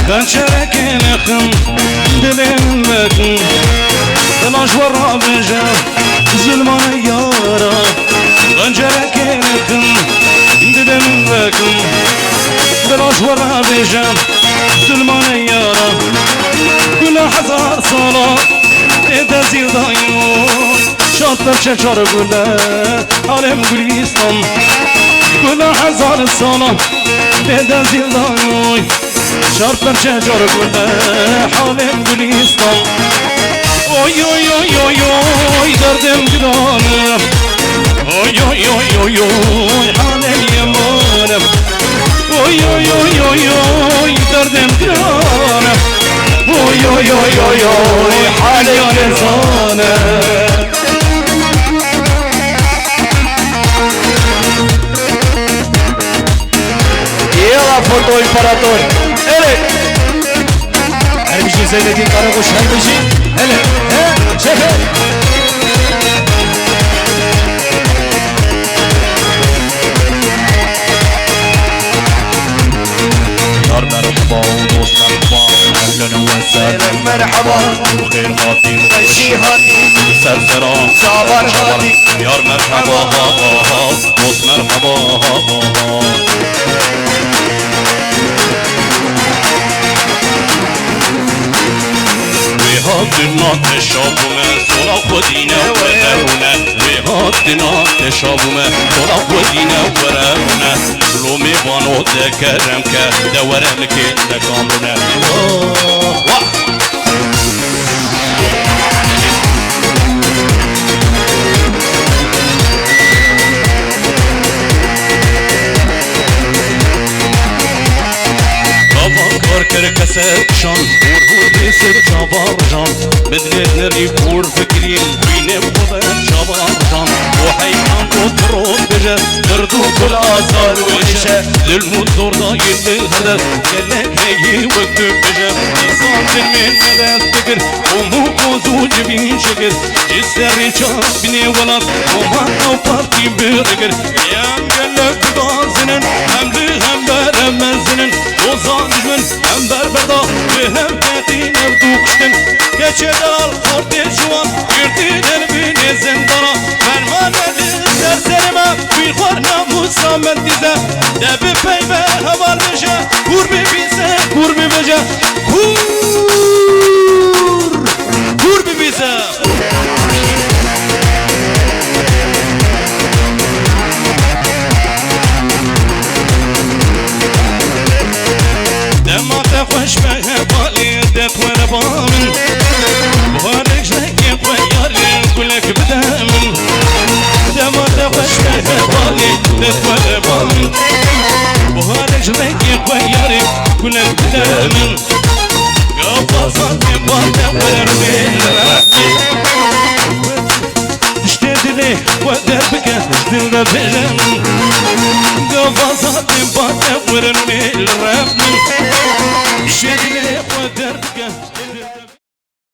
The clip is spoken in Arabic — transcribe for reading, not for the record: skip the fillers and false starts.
خنشرك نخم دلم بكم تلاش ورا بجا ظلمان يارا خنشرك نخم دلم بكم تلاش ورا بجا ظلمان يارا كل حزار صلاة تزيد عيون شاطر شجر قولا عالم قليستان كل حزار صلاة تزيد عيون شاطر شجر قولا عالم قليستان oy oy oy oy oy derdim gıdanım oy oy oy oy oy halem yamanım oy oy oy oy oy derdim gıdanım oy oy oy oy oy halem yamanım Yela foto imparator evet her bir şey söylediğin karakoş her bir şey hele he şefe دار مرحبا ودوست مرحبا اهلا وسهلا مرحبا وخير خاطر خيشي هاتي سرسران صابر هاتي يار مرحبا دوست مرحبا وهاتنا تشابومه صلاح خودینه ورونه وهاتنا تشابومه صلاح خودینه ورونه لومی بانو دکرم که دورم که دکامونه كركسكشان ورهور بيسك جبارجان بدلت نري بور فكرين ويني بخضر جبارجان وحيان وطرود بجا دردو كل آثار وشا للمدور ضايل للهدف قالك هي وقت بجا إنسان من مدى تقر وموكو زوج بين شكر جسري شاف بني ولد وما نوفرتي برقر يا مقلب بازنن هم لهم برم منزنن وزان جمن هم بربردا بهم كتين افدوكشتن كچدال خورتي جوان يرتيدن بني زندانا فرمان در سرما في خور ناموسا من ديزا دب پیبه هوال بجا كور ببيزا كور ببجا كور ببيزا دما تخوش بهبالي دت وانا بامن بهارك جنكي خوياري كلك بدامن دما تخوش بهبالي دت وانا بامن بهارك جنكي خوياري كلك بدامن قفصات يبادا ورمين راسي تشتد لي ودربك تشتد بجا